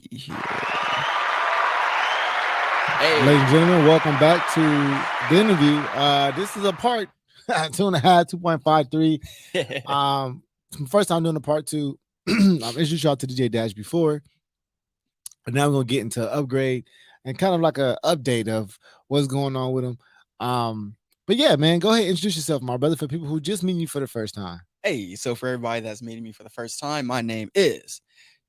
Here. Ladies and Hey. gentlemen, welcome back to the interview. This is a part 2.5, 2.53. Um, First time doing a part two. I've introduced y'all to DJ Dash before, but now we're gonna get into upgrade and kind of like a update of what's going on with him. But yeah, man, go ahead and introduce yourself, my brother, for people who just meet you for the first time. Hey, so for everybody that's meeting me for the first time, my name is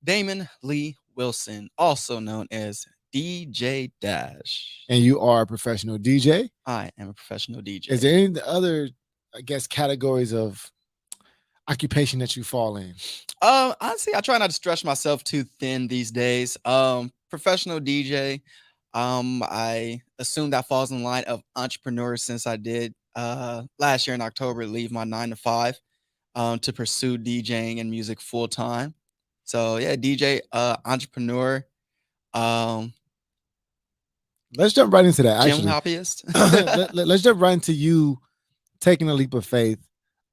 Damon Lee Wilson, also known as DJ Dash. And you are a professional DJ. I am a professional Is DJ. there any other, I guess, categories of occupation that you fall in? Honestly, I try not to stretch myself too thin these days. Professional DJ. I assume that falls in line of entrepreneur since I did last year in October leave my 9 to 5 to pursue DJing and music full time. So yeah, DJ, entrepreneur, um, Let's jump right into that. gym Actually, hobbyist. let's jump right into you taking a leap of faith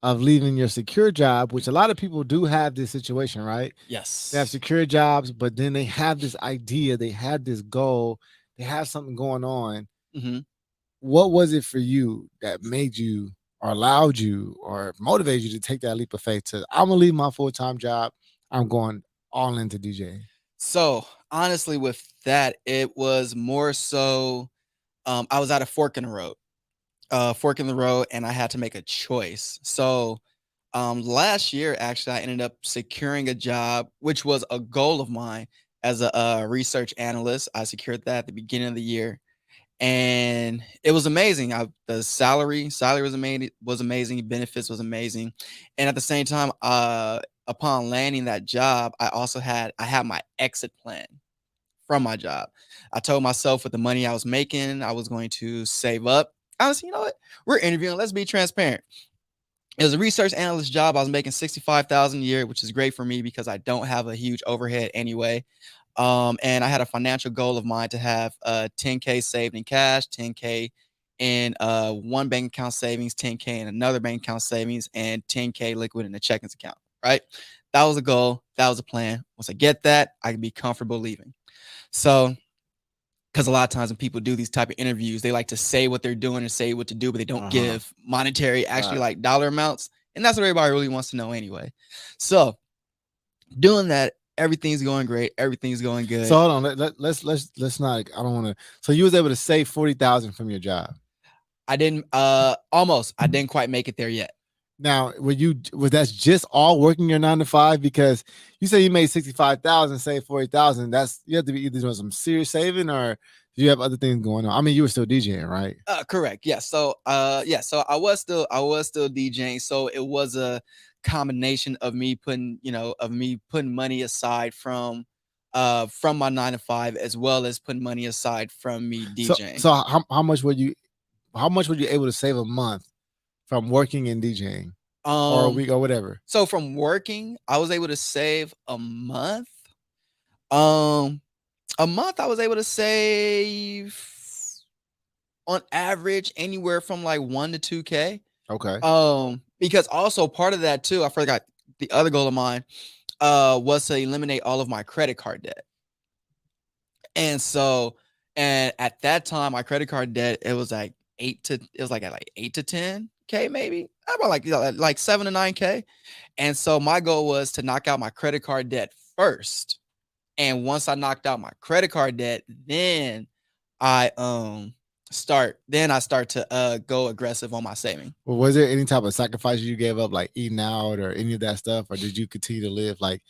of leaving your secure job, which a lot of people do have this situation, right? They have Yes. secure jobs, but then they have this idea, they have this goal, they have something going on. hmm What was it for you that made you or allowed you or motivated you to take that leap of faith to, I'm gonna leave my full-time job, I'm going all into DJ? So honestly, with that, it was more so I was at a fork in the road, and I had to make a choice. So last year, actually, I ended up securing a job, which was a goal of mine as a research analyst. I secured that at the beginning of the year, and it was amazing. The salary was amazing, benefits was amazing, and at the same time, upon landing that job, I had my exit plan from my job. I told myself with the money I was making, I was going to save up. I was, you know what? We're interviewing. Let's be transparent. It was a research analyst job. I was making 65,000 a year, which is great for me because I don't have a huge overhead anyway. And I had a financial goal of mine to have 10K saved in cash, 10K in one bank account savings, 10K in another bank account savings, and 10K liquid in a checkings account. Right? That was a goal. That was a plan. Once I get that, I can be comfortable leaving. So, because a lot of times when people do these type of interviews, they like to say what they're doing and say what to do, but they don't Uh-huh. give monetary, actually Right. like dollar amounts, and that's what everybody really wants to know anyway. So, doing that, everything's going great, everything's going So good. hold on. Let's not. I don't want to. So you was able to save 40,000 from your job. I didn't almost, I didn't quite make it there yet. Now, was that just all working your 9 to 5? Because you say you made 65,000, save 40,000. That's, you have to be either doing some serious saving or do you have other things going on? I mean, you were still DJing, right? Correct. Yes. So so I was still DJing. So it was a combination of me putting, of me putting money aside from my 9 to 5 as well as putting money aside from me So DJing. so how much were you able to save a month from working and DJing or a Um week or whatever? so from working, I was able to save a month. Um a month I was able to save on average anywhere from like 1 to 2K. Okay. Because also part of that too, I forgot the other goal of mine was to eliminate all of my credit card debt. And so, and at that time, my credit card debt, it was like at like 8 to 10K, maybe about like 7 to 9K. And so my goal was to knock out my credit card debt first. And once I knocked out my credit card debt, then I I start to go aggressive on my saving. Well, was there any type of sacrifice you gave up, like eating out or any of that stuff, or did you continue to live like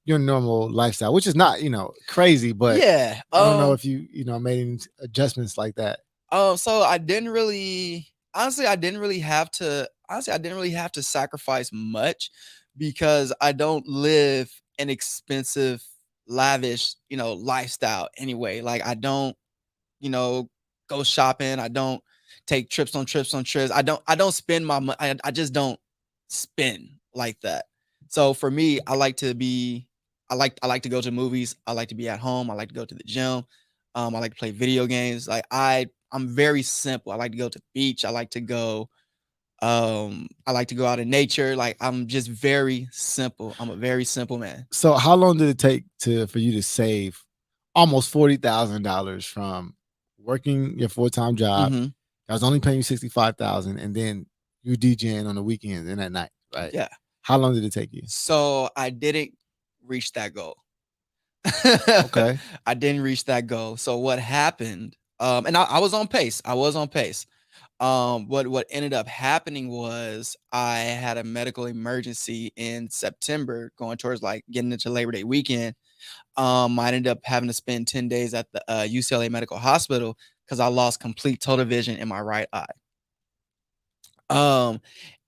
your normal lifestyle, which is not, crazy, but Yeah. I don't know if made any adjustments like that. So I didn't really I didn't really have to sacrifice much because I don't live an expensive, lavish, lifestyle anyway. Like I don't, you know, go shopping. I don't take trips on trips on trips. I don't spend my money. I just don't spend like that. So for me, I like to go to movies. I like to be at home. I like to go to the gym. I like to play video games. I'm very simple. I like to go to the beach. I like to go out in nature. Like I'm just very simple. I'm a very simple man. So how long did it take for you to save almost $40,000 from working your full-time job. Mhm. I was only paying you 65,000, and then you DJing on the weekends and at night, right? Yeah. How long did it take you? So I didn't reach that goal. Okay. I didn't reach that goal. So what happened? And I was on pace. I was on pace. What ended up happening was I had a medical emergency in September, going towards like getting into Labor Day weekend. I ended up having to spend 10 days at the UCLA Medical Hospital because I lost complete total vision in my right eye.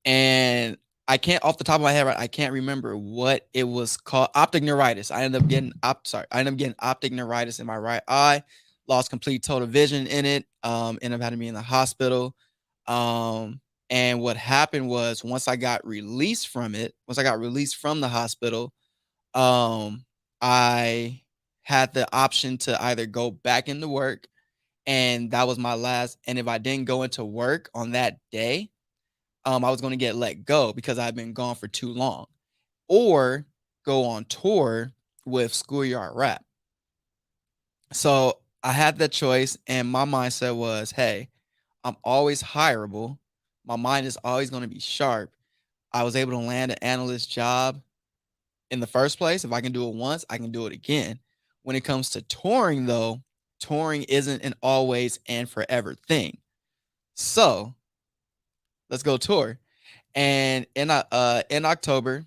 And I can't off the top of my head, right? I can't remember what it was called. Optic neuritis. I ended up getting optic neuritis in my right eye. Lost complete total vision in it. Ended up having to be in the hospital. And what happened was once I got released from the hospital, I had the option to either go back into work, and that was my last. And if I didn't go into work on that day, I was going to get let go because I've been gone for too long, or go on tour with Schoolyard Rap. So I had that choice, and my mindset was, hey, I'm always hireable. My mind is always going to be sharp. I was able to land an analyst job in the first place. If I can do it once, I can do it again. When it comes to touring, though, touring isn't an always and forever thing. So let's go tour. And in October,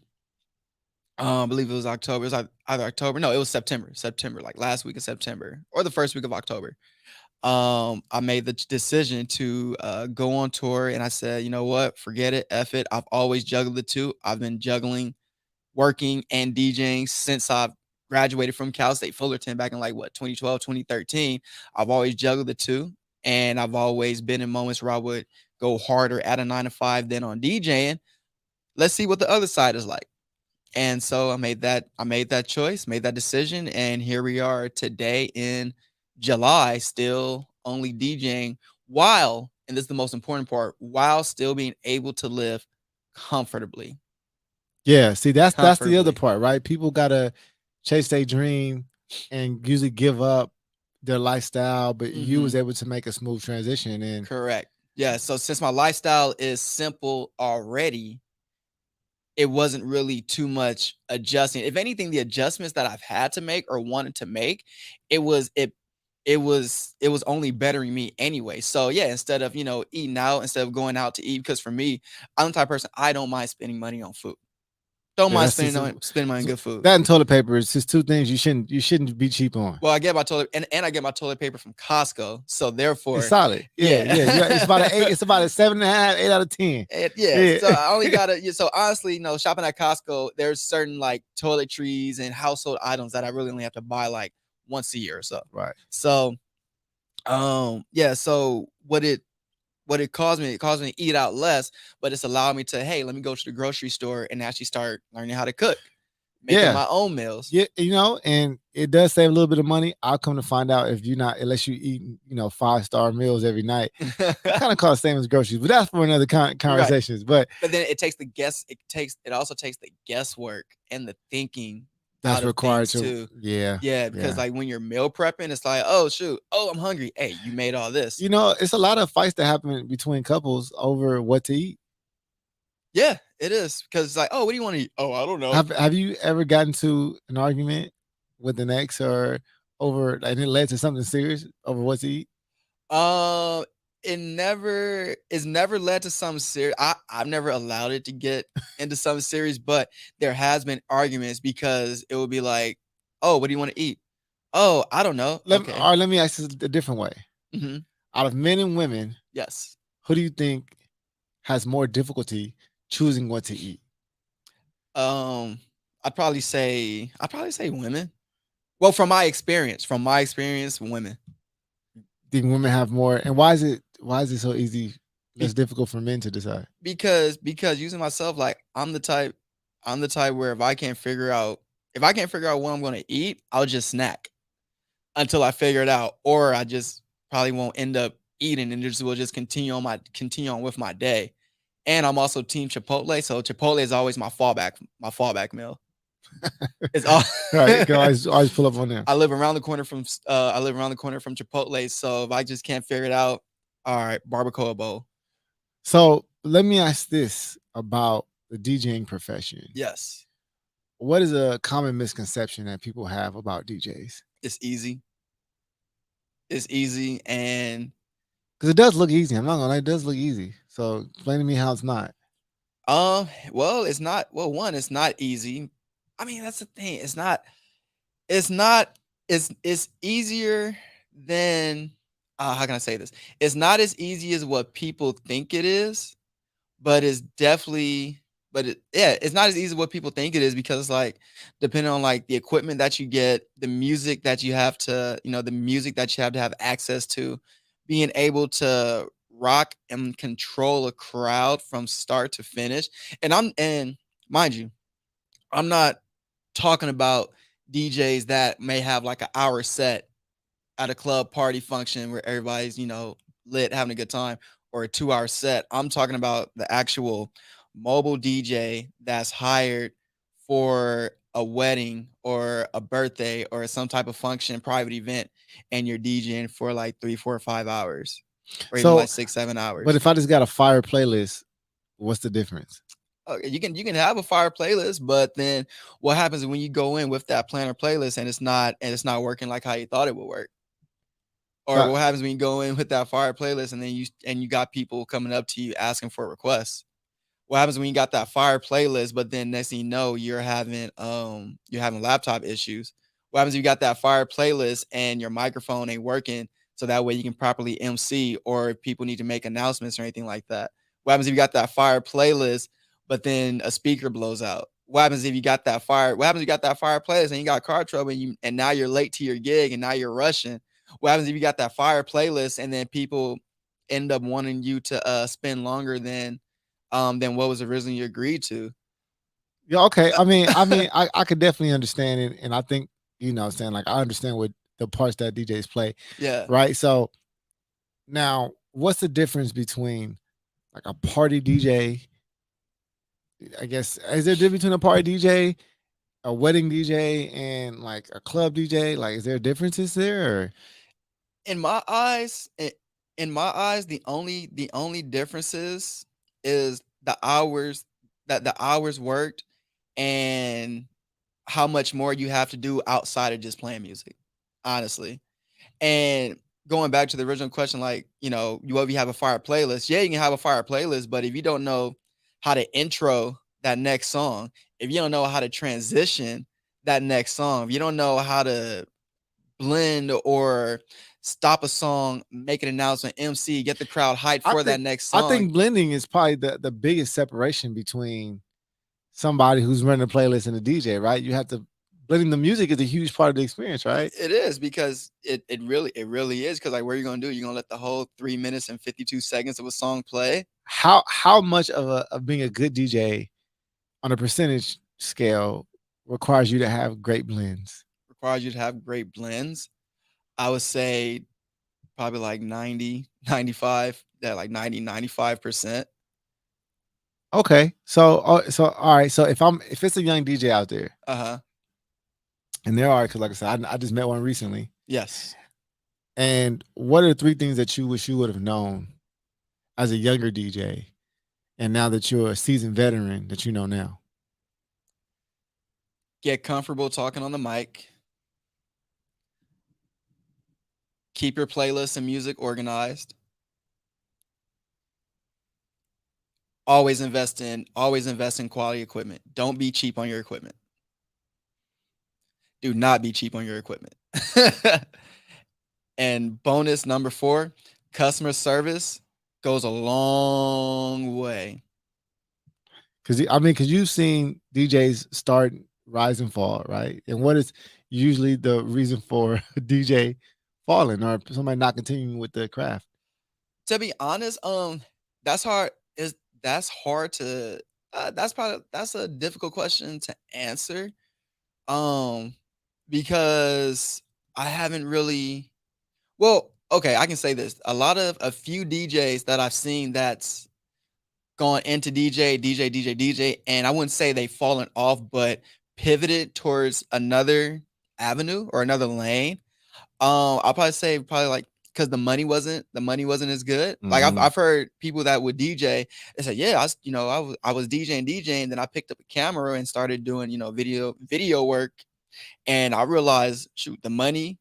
I believe it was October. It was either October. No, it was September. September, like last week of September or the first week of October. I made the decision to go on tour, and I said, you know what, forget it, F it. I've always juggled the two. I've been juggling working and DJing since I've graduated from Cal State Fullerton back in like what 2012, 2013. I've always juggled the two, and I've always been in moments where I would go harder at a 9 to 5 than on DJing. Let's see what the other side is like. And so I made that choice, made that decision, and here we are today in July, still only DJing while, and this is the most important part, while still being able to live comfortably. Yeah, see, that's the other Comfortably. part, right? People gotta chase their dream and usually give up their lifestyle, but you Mhm. was able to make a smooth transition. And Correct. Yeah, so since my lifestyle is simple already, it wasn't really too much adjusting. If anything, the adjustments that I've had to make or wanted to make, it was only bettering me anyway. So yeah, instead of, eating out, instead of going out to eat, because for me, I'm the type of person, I don't mind spending money on food. Don't yeah, mind that's just spending money on good food. that and toilet paper is just two things you shouldn't be cheap on. Well, I get my toilet and I get my toilet paper from Costco. So It's therefore, solid. Yeah, yeah. yeah. It's about an 8. It's about a 7.5, 8 out of 10. Yeah, Yeah. so I only gotta. Yeah, so honestly, shopping at Costco, there's certain like toiletries and household items that I really only have to buy like once a year or so. Right. So, yeah. So what it caused me to eat out less, but it's allowed me to, hey, let me go to the grocery store and actually start learning how to cook, making Yeah. my own meals. Yeah, and it does save a little bit of money. I'll come to find out if you're not, unless you eat, 5-star meals every night. It kind of costs the same as groceries, but that's for another Right. conversations. But But then it also takes the guesswork and the thinking that's out of required things to, too. yeah, Yeah, because yeah. like when you're meal prepping, it's like, oh shoot, oh I'm hungry. Hey, you made all this. It's a lot of fights that happen between couples over what to eat. Yeah, it is because it's like, oh, what do you want to eat? Oh, I don't know. Have you ever gotten to an argument with an ex or over, and it led to something serious over what to eat? Um, it's never led to some serious. I've never allowed it to get into some serious, but there has been arguments because it would be like, oh, what do you want to eat? Oh, I don't know. Okay. Let me ask this a different way. Hmm. Out of men and women, Yes. who do you think has more difficulty choosing what to eat? Um, I'd probably say women. Well, from my experience, women. Think women have more, and why is it so easy? It's difficult for men to decide. Because using myself, like I'm the type where if I can't figure out what I'm gonna eat, I'll just snack until I figure it out, or I just probably won't end up eating and just will just continue on with my day. And I'm also team Chipotle, so Chipotle is always my fallback meal. It's all Right, you can always pull up on them. I live around the corner from Chipotle, so if I just can't figure it out, all right, barbacoa bowl. So let me ask this about the DJing profession. Yes, What is a common misconception that people have about DJs? it's easy. It's easy, and Because it does look easy. I'm not gonna lie, it does look easy. So explain to me how it's not. well, it's not. Well, one, it's not easy. I mean, that's the thing. It's not. It's not. It's easier than. How can I say this? It's not as easy as what people think it is, but it's definitely. But yeah, it's not as easy as what people think it is because, like, depending on like the equipment that you get, the music that you have to, the music that you have to have access to, being able to rock and control a crowd from start to finish. And mind you, I'm not talking about DJs that may have like an hour set at a club party function where everybody's, lit, having a good time, or a 2 hour set. I'm talking about the actual mobile DJ that's hired for a wedding or a birthday or some type of function, private event, and you're DJing for like 3, 4, 5 hours, or even So, like 6, 7 hours. but if I just got a fire playlist, what's the difference? Okay, you can have a fire playlist, but then what happens when you go in with that planner playlist and it's not working like how you thought it would work? Or So what happens when you go in with that fire playlist and then you got people coming up to you asking for requests? What happens when you got that fire playlist, but then next thing you know, you're having laptop issues? What happens if you got that fire playlist and your microphone ain't working so that way you can properly MC, or if people need to make announcements or anything like that? What happens if you got that fire playlist, but then a speaker blows out? What happens if you got that fire? What happens if you got that fire playlist and you got car trouble and now you're late to your gig and now you're rushing? What happens if you got that fire playlist and then people end up wanting you to spend longer than what was originally agreed to? yeah, okay. I could definitely understand it, and I think saying like I understand what the parts that DJs play, Yeah. right? So now, what's the difference between like a party DJ? I guess is there a difference between a party DJ, a wedding DJ, and like a club DJ? Like, is there differences there? Or? In my eyes, the only differences is the hours worked and how much more you have to do outside of just playing music, honestly. And going back to the original question, like, if you have a fire playlist, yeah, you can have a fire playlist, but if you don't know how to intro that next song, if you don't know how to transition that next song, if you don't know how to blend or stop a song, make an announcement, MC, get the crowd hyped I for that think next I song. think blending is probably the biggest separation between somebody who's running a playlist and a DJ, right? You have to blending the music is a huge part of the experience, right? It is because it really is because like what are you gonna do? You're gonna let the whole 3 minutes and 52 seconds of a song play? How much of being a good DJ on a percentage scale requires you to have great blends? Requires you to have great blends. I would say probably like 90, 95, yeah, like 90, 95%. Okay, so all right, so if it's a young DJ out there, Uh-huh. and there are, because like I said, I just met one recently. Yes. And what are the three things that you wish you would have known as a younger DJ, and now that you're a seasoned veteran that you know now? Get comfortable talking on the mic. Keep your playlist and music organized. Always invest in quality equipment. Don't be cheap on your equipment. Do not be cheap on your equipment. And bonus number 4, customer service goes a long way. Because you've seen DJs start, rise, and fall, right? And what is usually the reason for a DJ falling or somebody not continuing with the craft? To be honest, that's hard. Is that's hard to. That's a difficult question to answer. Um, because I haven't really. Well, okay, I can say this. A few DJs that I've seen that's gone into DJ, and I wouldn't say they've fallen off, but pivoted towards another avenue or another lane, I'll probably say probably like because the money wasn't as good. Like I've Mhm. I've heard people that would DJ. They say, yeah, I was DJing, then I picked up a camera and started doing video work, and I realized, shoot, the money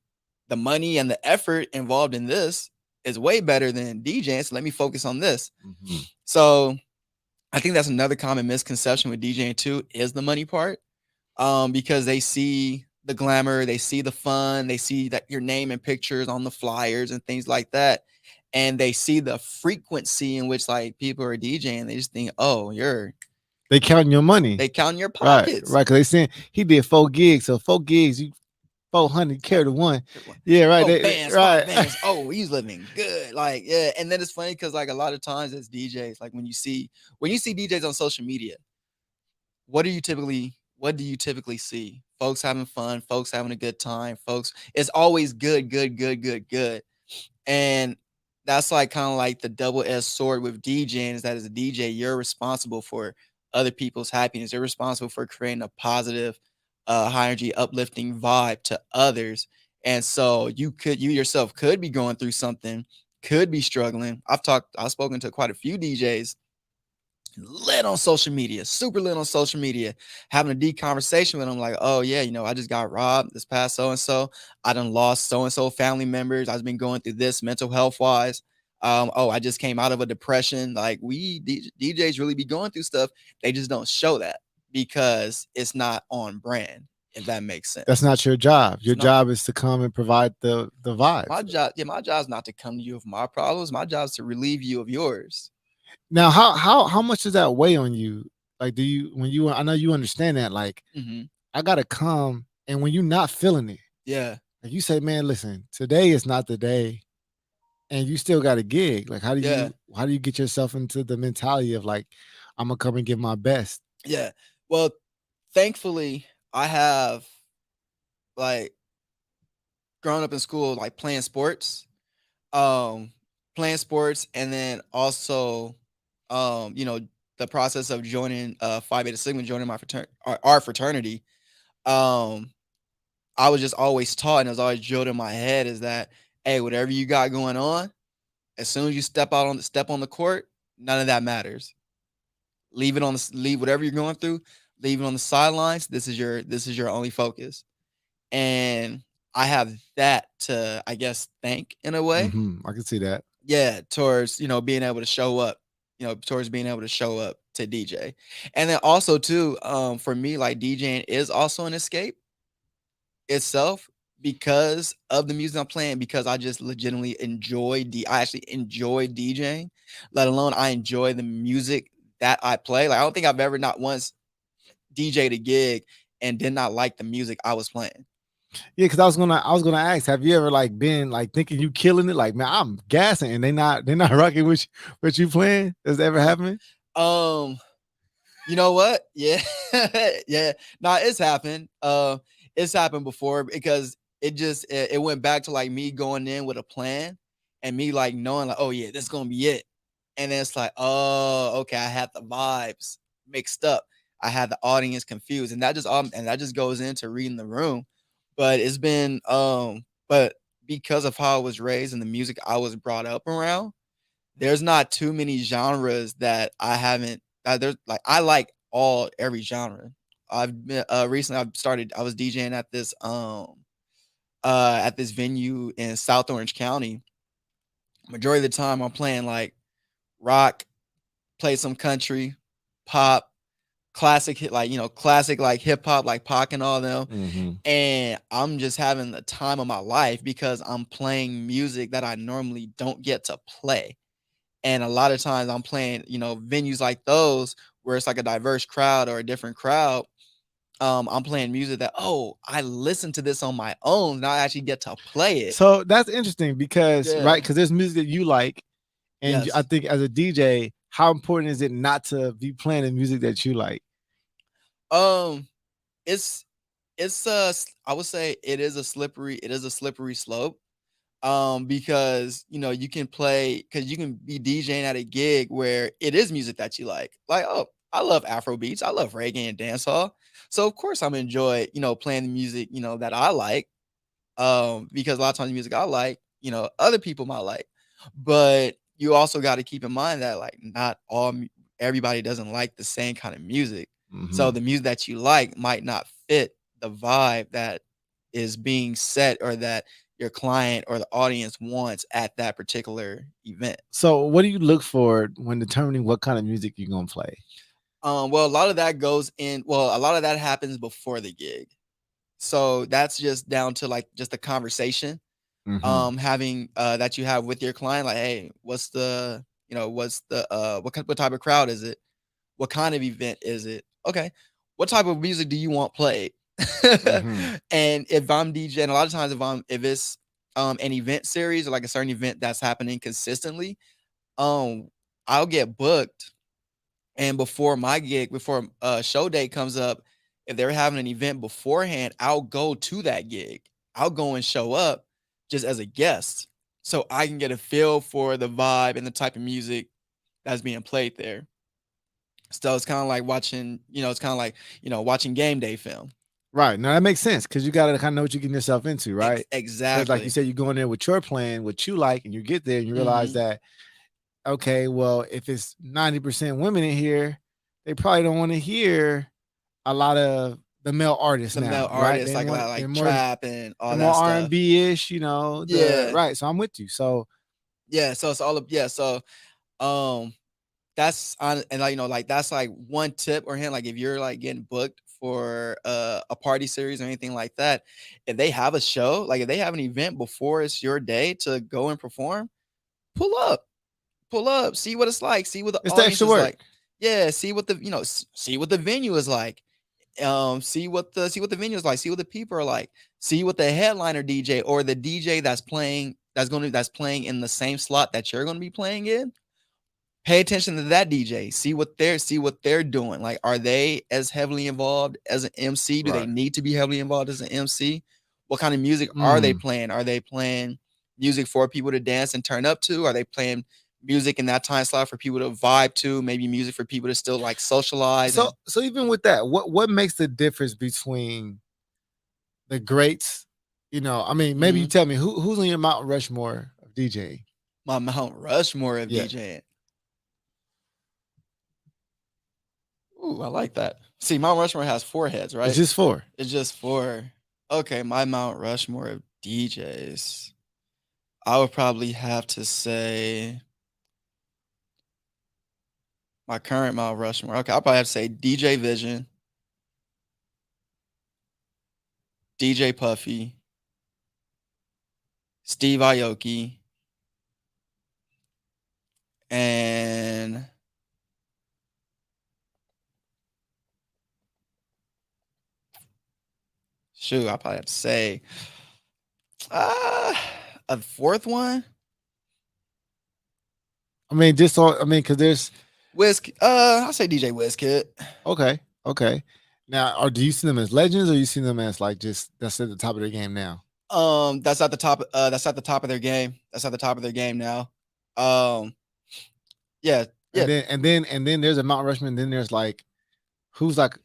and the effort involved in this is way better than DJing. So let me focus on this. Mhm. So I think that's another common misconception with DJing too is the money part. Because they see the glamour, they see the fun, they see that your name and pictures on the flyers and things like that. And they see the frequency in which like people are DJing. They just think, oh, They counting your money. they count your Right, pockets. right. Cause they saying he did 4 gigs. So 4 gigs, you 400 carry the one. Yeah, right. Oh, bands, five Right. bands. Oh, he's living good. Like, yeah. And then it's funny because like a lot of times as DJs, like when you see DJs on social media, what do you typically see? Folks having fun, folks having a good time, folks. It's always good, good, good, good, good. And that's like kind of like the double-edged sword with DJing is that as a DJ, you're responsible for other people's happiness. You're responsible for creating a positive, high energy, uplifting vibe to others. And so you yourself could be going through something, could be struggling. I've spoken to quite a few DJs lit on social media, super lit on social media, having a deep conversation with them, like, oh yeah, I just got robbed this past so and so. I done lost so and so family members. I've been going through this mental health wise. Oh, I just came out of a depression. Like DJs really be going through stuff. They just don't show that because it's not on brand. If that makes That's sense. not your job. Your It's not job is to come and provide the my vibes. job. Yeah, my job's not to come to you with my problems. My job's to relieve you of yours. Now, how much does that weigh on you? Like, do you when you I know you understand that, like, Hmm. I gotta come, and when you're not feeling it, Yeah. like you say, man, listen, today is not the day, and you still got a gig. Like, Yeah. how do you get yourself into the mentality of like, I'm gonna come and give my best? Yeah. Well, thankfully, I have like grown up in school, like um, playing sports, and then also, you know, the process of joining Phi Beta Sigma, joining our fraternity. Um, I was just always taught, and it was always drilled in my head, is that hey, whatever you got going on, as soon as you step on the court, none of that matters. Leave whatever you're going through, leave it on the sidelines. This is your only focus. And I have that to, I guess, thank in a way. I can see that. Yeah, towards being able to show up, towards being able to show up to DJ. And then also too, for me, like DJing is also an escape itself because of the music I'm playing, because I just legitimately I actually enjoy DJing, let alone I enjoy the music that I play. Like I don't think I've ever not once DJ'd a gig and did not like the music I was playing. Yeah, because I was gonna ask, have you ever like been like thinking you killing it? Like, man, I'm gassing, and they're not rocking with you playing. Does that ever happen? Um, you know what? Yeah. Yeah. Nah, it's happened. It's happened before because it went back to like me going in with a plan and me like knowing like, oh yeah, this is gonna be it. And then it's like, oh, okay, I had the vibes mixed up. I had the audience confused. And that just goes into reading the room. But but because of how I was raised and the music I was brought up around, there's not too many genres that I haven't there's like I like every genre. I've been recently I was DJing at this venue in South Orange County. Majority of the time I'm playing like rock, play some country, pop, classic hit like classic like hip hop like Pac and all them. Mm-hmm. And I'm just having the time of my life because I'm playing music that I normally don't get to play. And a lot of times I'm playing, venues like those where it's like a diverse crowd or a different crowd. I'm playing music that, oh, I listened to this on my own. Now I actually get to play it. So that's interesting because Yeah. right, because there's music that you like, and I Yes. think as a DJ, how important is it not to be playing the music that you like? Um, it's I would say it is a slippery slope. Because you can play because you can be DJing at a gig where it is music that you like. Like, oh, I love Afro beats. I love reggae and dancehall. So of course I'm enjoy, playing the music, that I like. Because a lot of times the music I like, other people might like. But you also got to keep in mind that like not everybody doesn't like the same kind of music. So Mhm. the music that you like might not fit the vibe that is being set or that your client or the audience wants at that particular event. So, what do you look for when determining what kind of music you're gonna play? Well, a lot of that goes in. Well, a lot of that happens before the gig. So that's just down to like just a conversation Mhm. having that you have with your client, like, hey, what type of crowd is it, what kind of event is it, okay, what type of music do you want played? Mhm. And if I'm DJing, a lot of times if it's an event series or like a certain event that's happening consistently, um I'll get booked, and before my gig, before show date comes up, if they're having an event beforehand, I'll go to that gig. I'll go and show up just as a guest so I can get a feel for the vibe and the type of music that's being played there. So it's kind of like watching, it's kind of like, watching game day film. Right. Now that makes sense because you gotta kind of know what you're getting yourself into, right? Because like you Exactly. said, you go in there with your plan, what you like, and you get there and you realize Hmm. that okay, well, if it's 90% women in here, they probably don't want to hear a lot of the male artists The male now, right? artists like More trap and all they're that more stuff. R&B-ish, you know, the Yeah. right. So I'm with you. So Yeah. So it's all of, yeah. So, um, that's on, and like like that's like one tip or hint. Like if you're like getting booked for a party series or anything like that, if they have a show, like if they have an event before it's your day to go and perform, pull up, pull up, see what it's like, see what the it's the audience extra is work. like. Yeah, see what the see what the venue is like. See what the venue is like, see what the people are like, see what the headliner DJ or the DJ that's playing in the same slot that you're gonna be playing in. Pay attention to that DJ. See what they're doing. Like, are they as heavily involved as an MC? Do they Right. need to be heavily involved as an MC? What kind of music are they Mm. playing? Are they playing music for people to dance and turn up to? Are they playing music in that time slot for people to vibe to? Maybe music for people to still like socialize So and so even with that, what makes the difference between the greats? You know, I mean, maybe you mhm. tell me who's on your Mount Rushmore of DJ? My Mount Rushmore of Yeah. DJing. Ooh, I like that. See, Mount Rushmore has four heads, It's right? just four. It's just four. Okay, my Mount Rushmore of DJs. I would probably have to say my current Mount Rushmore. Okay, I'll probably have to say DJ Vision, DJ Puffy, Steve Aoki, and shoot, I probably have to say uh, a fourth one. I mean, just on I mean, because there's I'll say DJ Wizkid. okay, okay. Now, or do you see them as legends or you see them as like just that's at the top of their game now? That's at the top. That's at the top of their game. That's at the top of their game now. Um, yeah, And yeah. then there's a Mount Rushmore, and then there's like who's like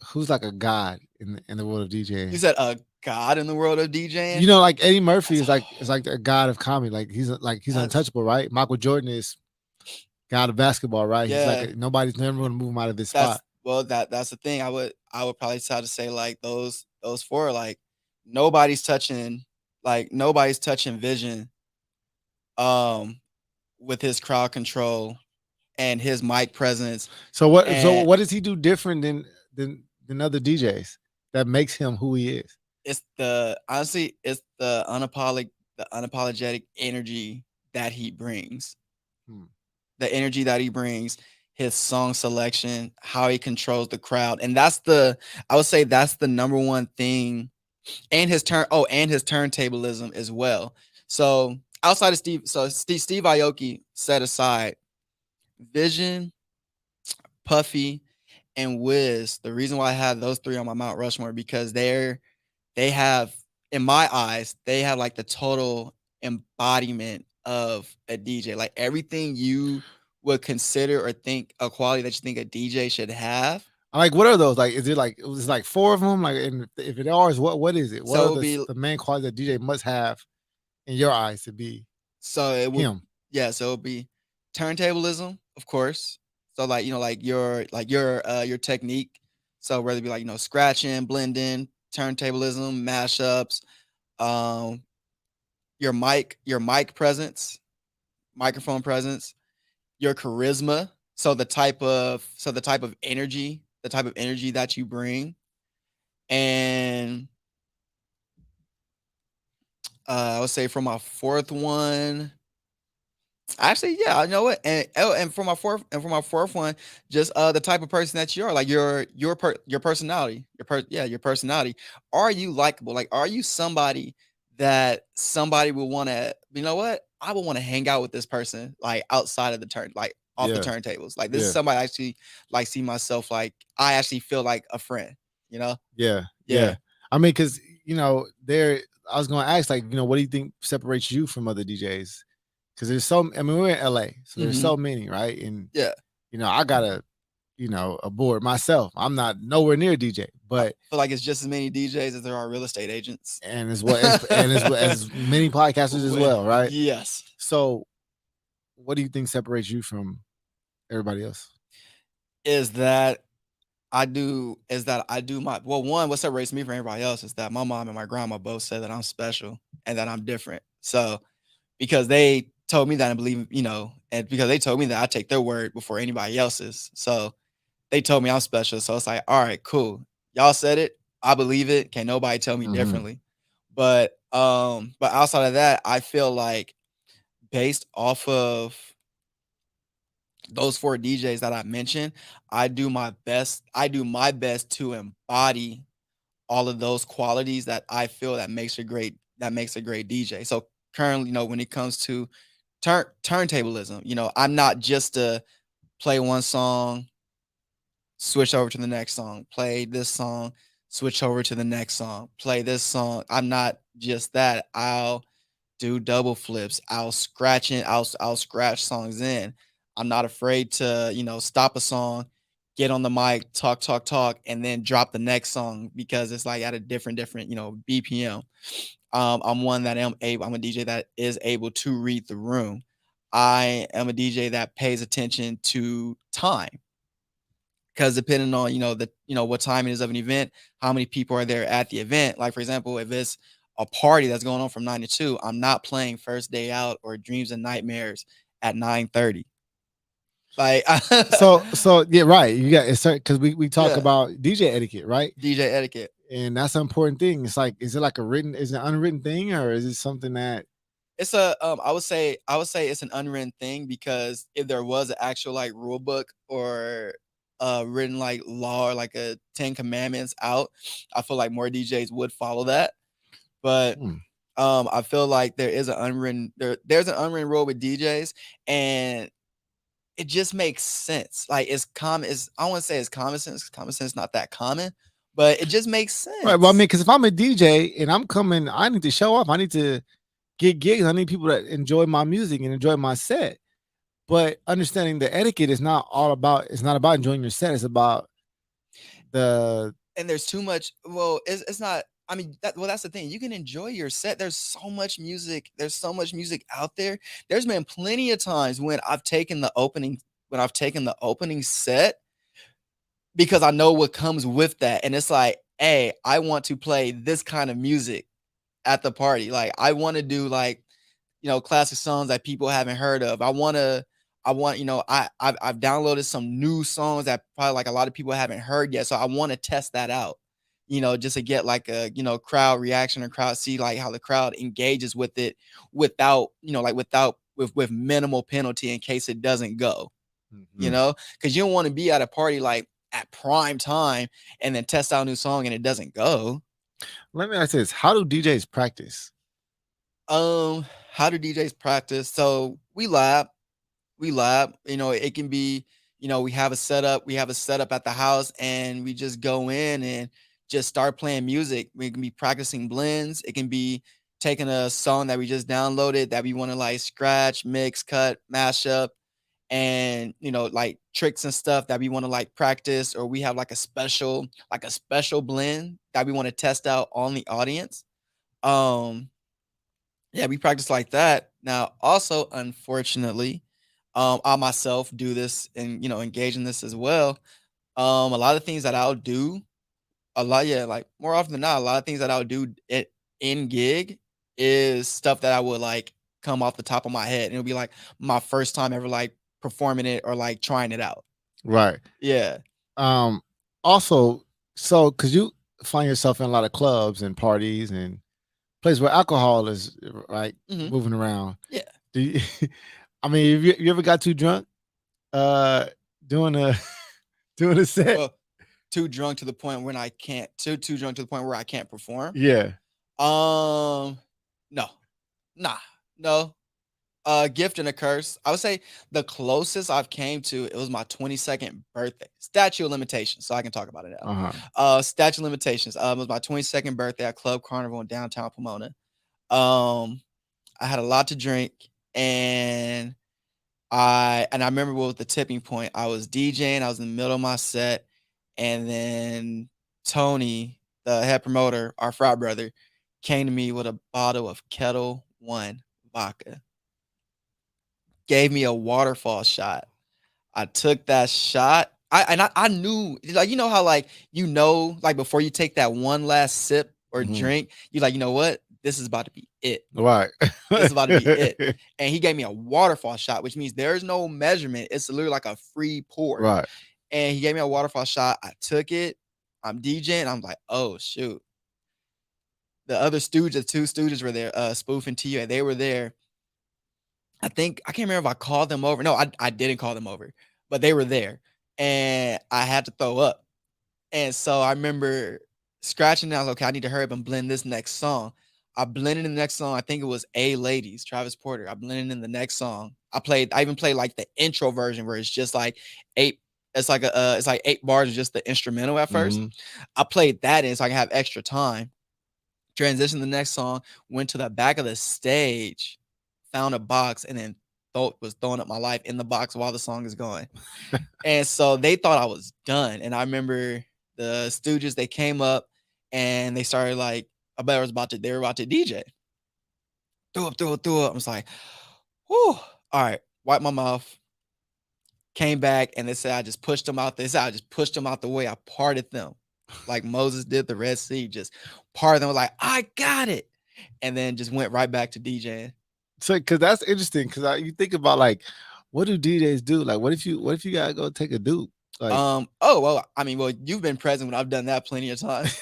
a god in the world of You DJing. said a god in the world of You DJing. know, like Eddie Murphy That's is like a god of comedy. Like he's that's untouchable, right? Michael Jordan is god of basketball, right? He's like yeah. nobody's never going to move him out of this That's spot. well, that's the thing. I would probably try to say like those four, like nobody's touching nobody's touching Vision um with his crowd control and his mic presence. So And what does he do different than other DJs that makes him who he is? it's the unapologetic energy that he brings. Hmm. The energy that he brings, his song selection, how he controls the crowd. And that's the I would say that's the number one thing, and his turntablism as well. So outside of Steve Aoki set aside, Vision, Puffy, and Wiz. The reason why I have those three on my Mount Rushmore because they have, in my eyes, they have like the total embodiment of a DJ. Like everything you would consider or think a quality that you think a DJ should have. Like, what are those? Like, is it like, it was like four of them? Like, and if it are, what is it? What So are it would be the main qualities that DJ must have in your eyes to be so it would him? yeah, so it would be turntablism, of course. So like, your technique. So whether it be like, scratching, blending, turntablism, mashups, um, your mic presence, microphone presence, your charisma. So the type of energy, that you bring. And I would say for my fourth one, actually, yeah, you know what? And for my fourth one, just the type of person that you are, like your personality, your personality. Are you likable? Like, are you somebody that somebody will want to? You know what? I would want to hang out with this person, like outside of the turn, like off the Yeah, turntables. Like this is yeah, somebody I actually like see myself like I actually feel like a friend. You know? yeah, Yeah. yeah. I mean, because there. I was going to ask, like, what do you think separates you from other DJs? Because there's so. I mean, we're in LA, so there's Hmm. so many, right? And Yeah. I gotta, aboard myself. I'm not nowhere near DJ, I but feel like it's just as many DJs as there are real estate agents. and as many podcasters as well, right? Yes. So, what do you think separates you from everybody else? Is that I do my well, one, what separates me from everybody else is that my mom and my grandma both said that I'm special and that I'm different. So because they told me that and believe, and because they told me that I take their word before anybody else's. So they told me I'm special. So it's like, all right, cool. Y'all said it. I believe it. Can't nobody tell me Mhm. differently. But outside of that, I feel like based off of those 4 DJs that I mentioned, I do my best to embody all of those qualities that I feel that makes a great DJ. So currently, when it comes to turntablism, I'm not just to play one song, switch over to the next song, play this song, switch over to the next song, play this song. I'm not just that. I'll do double flips. I'll scratch songs in. I'm not afraid to, stop a song, get on the mic, talk, and then drop the next song because it's like at a different, BPM. I'm a DJ that is able to read the room. I am a DJ that pays attention to time because depending on what time it is of an event, how many people are there at the event. Like for example, if it's a party that's going on from 9 to 2, I'm not playing First Day Out or Dreams and Nightmares at 9:30. Like So yeah, right. You got it's because we talk yeah, about DJ etiquette, right? DJ etiquette. And that's an important thing. It's like, is it like is it an unwritten thing, or is it something that? It's I would say it's an unwritten thing because if there was an actual like rule book or written like law or like a 10 commandments out, I feel like more DJs would follow that. But Hmm. I feel like there's an unwritten rule with DJs, and it just makes sense. Like it's common. I don't want to say it's common sense. 'Cause common sense is not that common, but it just makes Right. Well, I mean, sense. because if I'm a DJ and I'm coming, I need to show off. I need to get gigs. I need people that enjoy my music and enjoy my set. But understanding the etiquette is not all about. It's not about enjoying your set. It's about the. And there's too much. Well, it's not. I mean, that's the thing. You can enjoy your set. There's so much music. There's so much music out there. There's been plenty of times when I've taken the opening set because I know what comes with that, and it's like, hey, I want to play this kind of music at the party. Like I want to do like classic songs that people haven't heard of. I've downloaded some new songs that probably like a lot of people haven't heard yet. So I want to test that out. Just to get like a crowd reaction or crowd see like how the crowd engages with it without, with minimal penalty in case it doesn't go, Mhm. because you don't want to be at a party like at prime time and then test out a new song and it doesn't go. Let me ask this: how do DJs practice? How do DJs practice? So we lab, it can be, we have a setup at the house and we just go in and just start playing music. We can be practicing blends. It can be taking a song that we just downloaded that we want to like scratch, mix, cut, mash up, and like tricks and stuff that we want to like practice, or we have like a special blend that we want to test out on the audience. Um yeah, we practice like that. Now, also, unfortunately, I myself do this and engage in this as well. A lot of things that I'll do, yeah, like more often than not, a lot of things that I'll do it in gig is stuff that I would like come off the top of my head, and it'll be like my first time ever like performing it or like trying it out. Right. Yeah. Um, Also, so because you find yourself in a lot of clubs and parties and places where alcohol is right Hmm. moving around. Yeah. Do you, I mean, have you ever got too drunk uh doing a doing a set? Well, too drunk to the point when I can't. Too drunk to the point where I can't perform. Yeah. Um, no, nah, no. Gift and a curse. I would say the closest I've came to it was my 22nd birthday. Statute of limitations, so I can talk about it now. Uh-huh. Statute of limitations. It was my 22nd birthday at Club Carnival in downtown Pomona. Um, I had a lot to drink, and I remember what was the tipping point. I was DJing, I was in the middle of my set, and then Tony, the head promoter, our frat brother, came to me with a bottle of Kettle One vodka. Gave me a waterfall shot. I took that shot. I knew, like, how like like before you take that one last sip or Mhm. drink, you like, you know what? This is about to be it. Right. This is about to be it. And he gave me a waterfall shot, which means there's no measurement. It's literally like a free pour. Right. And he gave me a waterfall shot. I took it. I'm DJing. I'm like, oh shoot. The other Stooges, two Stooges were there, Spoof and T.I. They were there. I can't remember if I called them over. No, I didn't call them over, but they were there. And I had to throw up. And so I remember scratching down, okay, I need to hurry up and blend this next song. I blended in the next song. I think it was A Ladies, Travis Porter. I blended in the next song. I even played like the intro version where it's just like eight, it's like 8 bars of just the instrumental at first. Mhm. I played that in so I can have extra time. Transitioned to the next song, went to the back of the stage, found a box, and then was throwing up my life in the box while the song is going. And so they thought I was done. And I remember the Stooges, they came up and they started like, they were about to DJ. Threw up. I was like, whew, all right, wipe my mouth. Came back and they said I just pushed them out. They said I just pushed them out the way. I parted them like Moses did the Red Sea, just parted them. I was like, I got it. And then just went right back to DJing. So, because that's interesting, because you think about like, what do DJs do? Like, what if you gotta go take a dupe? Like, oh well, I mean, well, you've been present when I've done that plenty of times.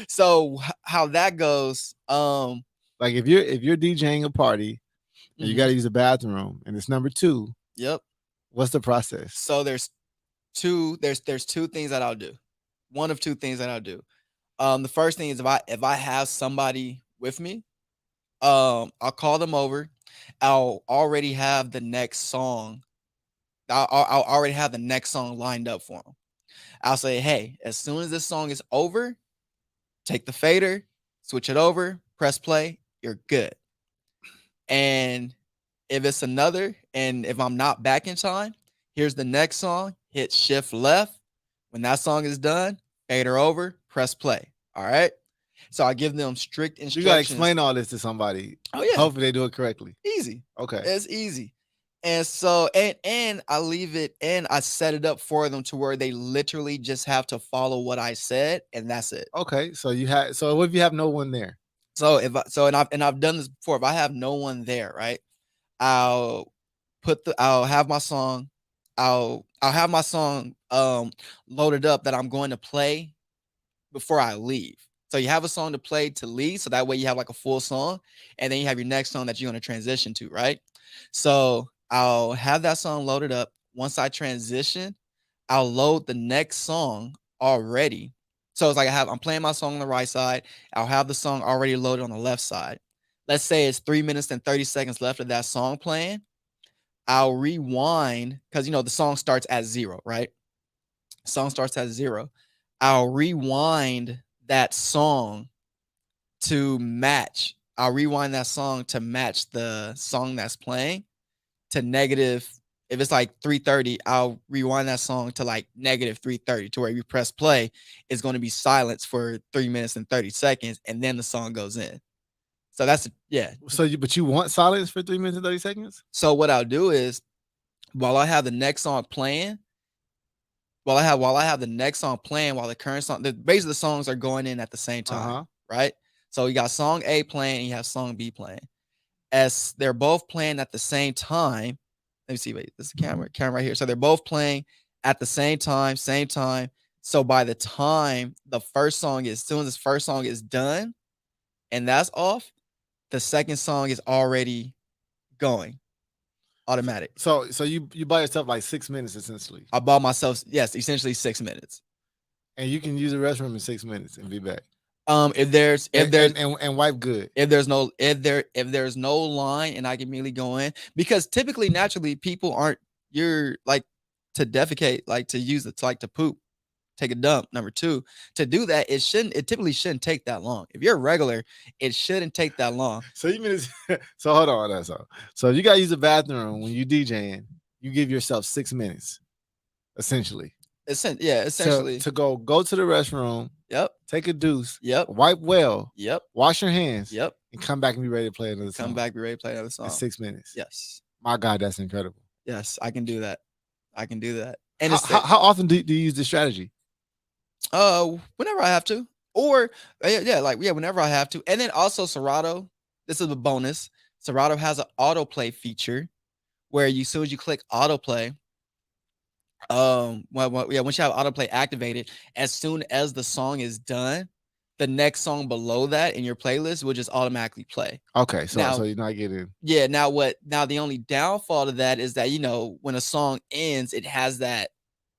So how that goes, like if you're DJing a party and you gotta use a bathroom and it's number 2, yep. what's the process? So there's two things that I'll do. One of two things that I'll do. The first thing is if I have somebody with me, I'll call them over. I'll already have the next song. I'll already have the next song lined up for them. I'll say, hey, as soon as this song is over, take the fader, switch it over, press play, you're good. And if it's and if I'm not back in time, here's the next song, hit shift left. When that song is done, fader over, press play. All right. So I give them strict instructions. You gotta explain all this to somebody. Oh yeah. Hopefully they do it correctly. Easy. Okay. It's easy. And so and I leave it and I set it up for them to where they literally just have to follow what I said and that's it. Okay. So what if you have no one there? So I've done this before. If I have no one there, right? I'll have my song. I'll have my song loaded up that I'm going to play before I leave. So you have a song to play to leave, so that way you have like a full song, and then you have your next song that you're going to transition to, right? So I'll have that song loaded up. Once I transition, I'll load the next song already. So it's like I'm playing my song on the right side. I'll have the song already loaded on the left side. Let's say it's 3 minutes and 30 seconds left of that song playing. I'll rewind because the song starts at 0, right? Song starts at 0. I'll rewind that song to match. I'll rewind that song to match the song that's playing to negative if it's like 3:30, I'll rewind that song to like negative 3:30 to where you press play, it's going to be silence for 3 minutes and 30 seconds, and then the song goes in. So that's yeah. So but you want silence for 3 minutes and 30 seconds? So what I'll do is while I have the next song playing, while I have the next song playing, while the current song, basically the songs are going in at the same time, right? So you got song A playing, and you have song B playing. As they're both playing at the same time, let me see. Wait, this is the camera right here. So they're both playing at the same time, same time. So by the time the first song is, as soon as this first song is done, and that's off, the second song is already going, automatic. So you buy yourself like 6 minutes essentially, I bought myself, yes, essentially 6 minutes. and you can use the restroom in 6 minutes and be back. If there's and wipe good. If there's no line and I can immediately go in, because typically naturally people aren't, you're like to defecate, like to use it, like to poop, take a dump. Number two, to do that, it typically shouldn't take that long. If you're a regular, it shouldn't take that long. So you mean so hold on, that's all. So if you gotta use the bathroom when you DJing, you give yourself 6 minutes, essentially. Essentially. To go to the restroom. Yep. Take a deuce. Yep. Wipe well. Yep. Wash your hands. Yep. And come back and be ready to play another song. Come back, be ready to play another song. In 6 minutes. Yes. My God, that's incredible. Yes, I can do that. I can do that. And how often do you use this strategy? Whenever I have to, or whenever I have to. And then also Serato, this is a bonus. Serato has an autoplay feature where as soon as you click autoplay, once you have autoplay activated, as soon as the song is done, the next song below that in your playlist will just automatically play. Okay, so you're not getting. Yeah. Now the only downfall to that is that, when a song ends, it has that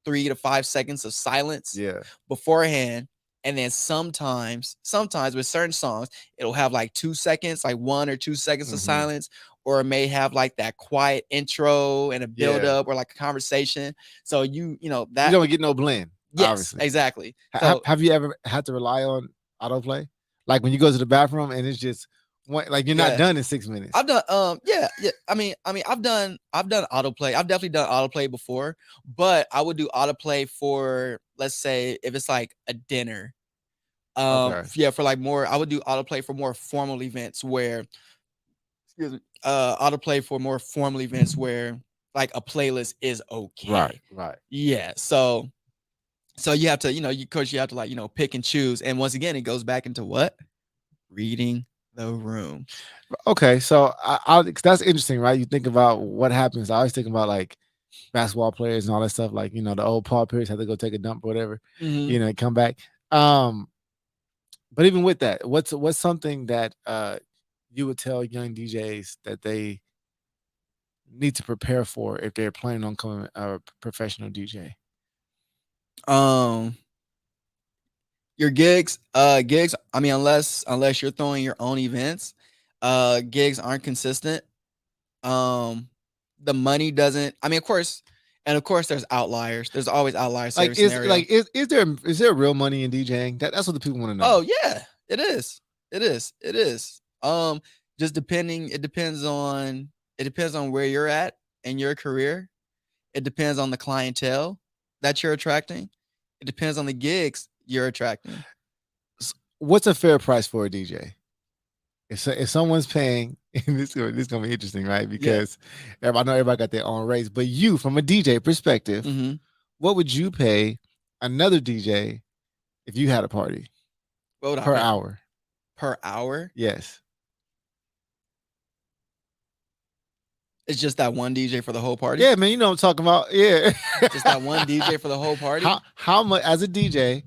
3 to 5 seconds of silence beforehand. And then sometimes with certain songs, it'll have like 2 seconds, like 1 or 2 seconds of silence, or it may have like that quiet intro and a build up or like a conversation. So that you don't get no blend. Yes, obviously. Exactly. Have you ever had to rely on autoplay? Like when you go to the bathroom and it's just like you're not done in 6 minutes. I've done I mean I've done autoplay. I've definitely done autoplay before, but I would do autoplay for, let's say, if it's like a dinner. For like more, I would do autoplay for more formal events where autoplay for more formal events where like a playlist is okay. Right. Yeah. So you have to, you have to like, pick and choose. And once again, it goes back into what? Reading the room. Okay, so that's interesting, right? You think about what happens. I always think about like basketball players and all that stuff, like the old Paul Pierce had to go take a dump or whatever, and come back. But even with that, what's something that you would tell young DJs that they need to prepare for if they're planning on becoming a professional DJ? Your gigs, I mean, unless you're throwing your own events, gigs aren't consistent. The money doesn't, I mean, of course there's outliers. There's always outliers. Like is there real money in DJing? That's what the people want to know. Oh yeah, it is. Just it depends on where you're at in your career. It depends on the clientele that you're attracting. It depends on the gigs you're attracting. What's a fair price for a DJ? If someone's paying, and this is gonna be interesting, right? Because I know everybody got their own rates, but you, from a DJ perspective, what would you pay another DJ if you had a party? Per hour? Per hour? Yes. It's just that one DJ for the whole party? Yeah, man, you know what I'm talking about. Yeah. Just that one DJ for the whole party? How much, as a DJ,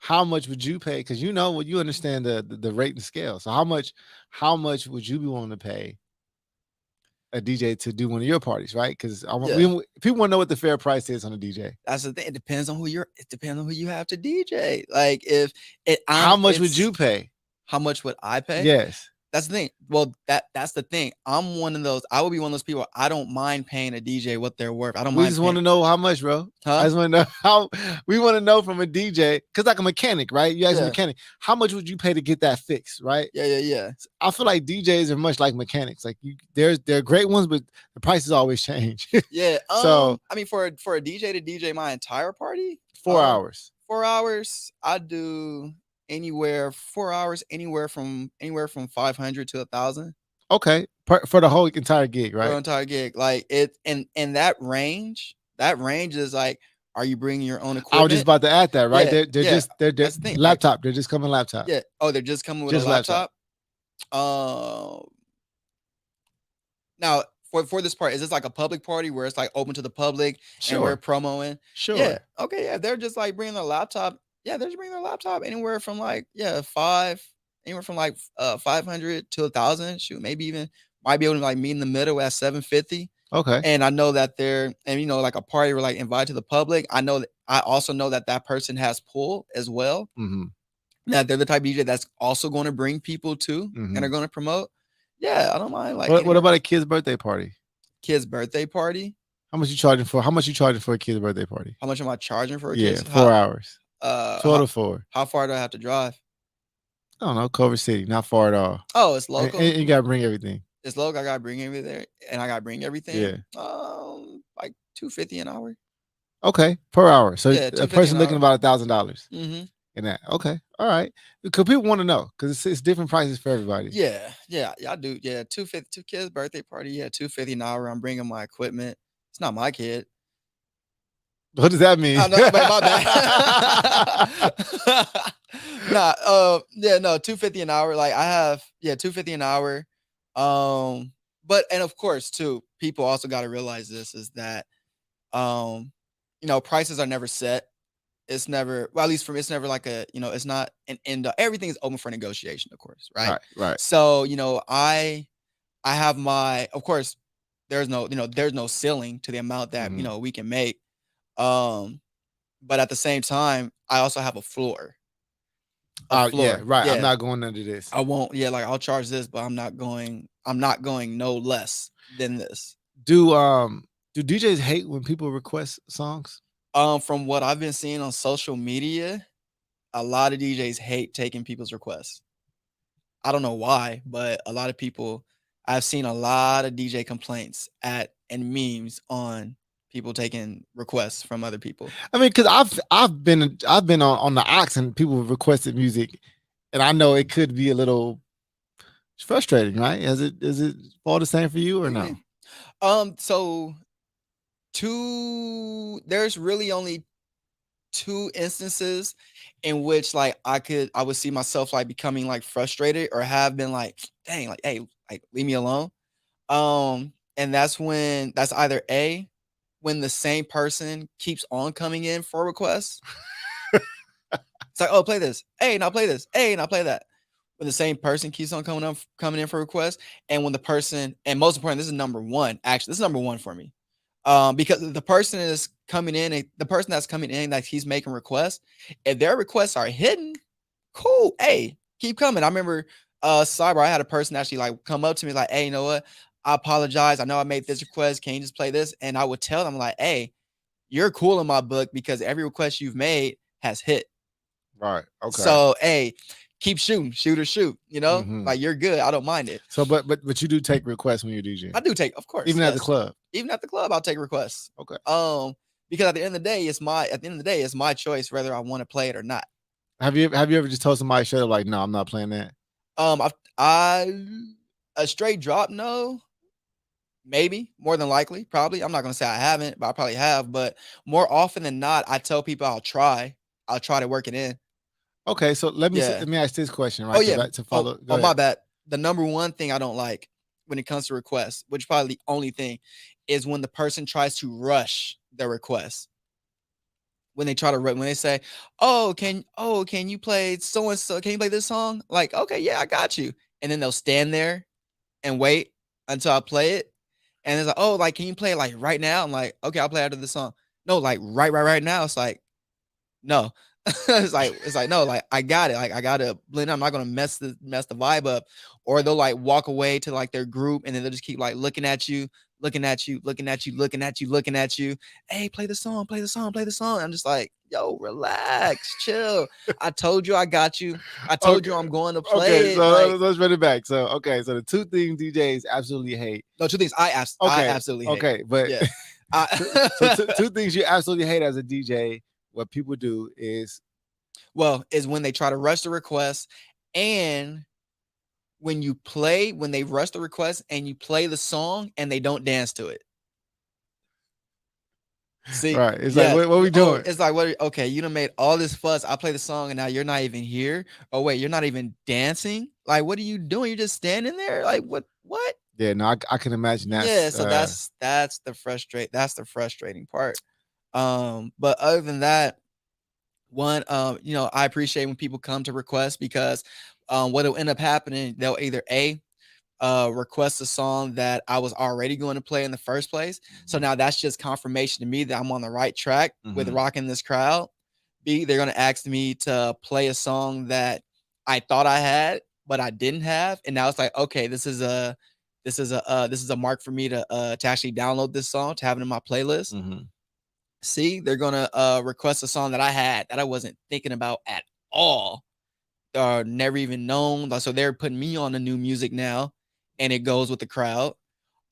how much would you pay? Because you understand the rate and scale. So how much would you be willing to pay a DJ to do one of your parties, right? Because people want to know what the fair price is on a DJ. That's the thing. It depends on who you have to DJ. Like how much would you pay? How much would I pay? Yes. That's the thing. Well, that's the thing. I'm one of those. I would be one of those people. I don't mind paying a DJ what they're worth. I don't We mind just want paying. to know how much, bro. I Huh? just want to know how. We want to know from a DJ, because like a mechanic, right? You ask a Yeah. mechanic, how much would you pay to get that fixed, right? Yeah. I feel like DJs are much like mechanics. Like they're great ones, but the prices always change. Yeah. So I mean, for a DJ to DJ my entire party, 4 hours. 4 hours, I do anywhere 4 hours, anywhere from 500 to 1,000 Okay, for the whole entire gig, for an right? entire gig. Like it, and that range. That range is like, are you bringing your own I was just equipment? about to add that, right? Yeah, They're yeah. just they're That's the thing. Like, laptop. They're just coming laptop. yeah. Oh, they're just coming with Just a laptop. laptop. Now for this part, is this like a public party where it's like open to the public and we're Sure, promoing? sure. Yeah. Okay. Yeah. They're just like bringing their laptop. Yeah. They're just bringing their laptop anywhere from like, yeah, anywhere from like 500 to 1,000. Shoot, maybe even might be able to like meet in the middle at 750. Okay. And I know that they're, and like a party where like invited to the public. I also know that that person has pull as well. Mm-hmm. That they're the type of DJ that's also going to bring people too and are going to promote. Yeah, I don't mind. Like, What about a kid's birthday party? Kid's birthday party? How much you charging for? How much you charging for a kid's birthday party? How much am I charging for a Yeah, kid's? 4 hours. 12 to 4. How far do I have to drive? I don't know, Culver City, not far at all. Oh, it's local. And you gotta bring everything. It's local. I gotta bring everything there, and I gotta bring everything. Yeah. Like $250 an hour. Okay, per hour. So Yeah, a $250 person an looking hour. about $1,000 Mm-hmm. in that. Okay, all right. Because people want to know, because it's different prices for everybody. Yeah, I do. Yeah, 250, two kids' birthday party. Yeah, $250 an hour. I'm bringing my equipment. It's not my kid. What does that mean? Oh, no, but my bad. Yeah, no, $250 an hour. Like I have, yeah, $250 an hour. But and of course, too, people also got to realize this is that, prices are never set. It's never, well, at least for me, it's never like it's not an end. Everything is open for negotiation, of course, right? Right. So I have my, of course, there's no ceiling to the amount that we can make. But at the same time, I also have a floor. Yeah, right. Yeah. I'm not going under this. I won't. Yeah, like I'll charge this, but I'm not going no less than this. Do DJs hate when people request songs? From what I've been seeing on social media, a lot of DJs hate taking people's requests. I don't know why, but a lot of people, I've seen a lot of DJ complaints and memes on people taking requests from other people. I mean, because I've been on the Ox and people requested music, and I know it could be a little frustrating, right? Is it all the same for you or no? So there's really only 2 instances in which like I would see myself like becoming like frustrated or have been like, dang, like, hey, like leave me alone. And that's either A, when the same person keeps on coming in for requests. It's like, oh, play this. Hey, now play this. Hey, now play that. When the same person keeps on coming in for requests, and when the person, and most important, this is number one. Actually, this is number one for me. Because the person is coming in, and the person that's coming in that he's making requests, if their requests are hidden, cool. Hey, keep coming. I remember Cyber, I had a person actually like come up to me like, hey, you know what? I apologize. I know I made this request. Can you just play this? And I would tell them like, hey, you're cool in my book because every request you've made has hit. Right. Okay. So, hey, keep shooting, shoot or shoot, like you're good. I don't mind it. So, but you do take requests when you're DJing? I do take, of course. Even at the club? Even at the club, I'll take requests. Okay. Because at the end of the day, it's my choice whether I want to play it or not. Have you ever just told somebody straight up like, no, I'm not playing that? A straight drop, no. Maybe, more than likely, probably. I'm not gonna say I haven't, but I probably have. But more often than not, I tell people I'll try to work it in. Okay, so let me ask this question, right? Oh yeah, to follow. Oh my bad. The number one thing I don't like when it comes to requests, which is probably the only thing, is when the person tries to rush their request. When they try to when they say, can you play so and so? Can you play this song? Like, okay, yeah, I got you. And then they'll stand there and wait until I play it. And it's like, oh, like, can you play it like right now? I'm like, okay, I'll play after the song. No, like right now. It's like, no. it's like no, like I got it. Like I gotta blend. I'm not gonna mess the vibe up. Or they'll like walk away to like their group and then they'll just keep like looking at you, looking at you, looking at you, looking at you, looking at you. Hey, play the song, play the song, play the song. I'm just like, yo, relax, chill. I told you I got you. I told Okay. you I'm going to Okay, play it. so Like, let's run it back. So okay, so the two things DJs absolutely hate. no, two things I Okay, absolutely hate. okay, but Yeah. so two things you absolutely hate as a DJ. What people do is Well, is when they try to rush the request and when they rush the request and you play the song and they don't dance to it. See, right. It's like yes. what we doing? It's like what? Okay, you done made all this fuss. I play the song and now you're not even here. Oh wait, you're not even dancing. Like, what are you doing? You're just standing there. Like, what? What? Yeah, no, I can imagine Yeah. that's So that's the frustrating part. But other than that, one, I appreciate when people come to request because, what'll end up happening, they'll either request a song that I was already going to play in the first place. So now that's just confirmation to me that I'm on the right track with rocking this crowd. B, they're going to ask me to play a song that I thought I had, but I didn't have. And now it's like, okay, this is a mark for me to actually download this song, to have it in my playlist. See, they're gonna request a song that I had that I wasn't thinking about at all, or never even known. So they're putting me on the new music now, and it goes with the crowd.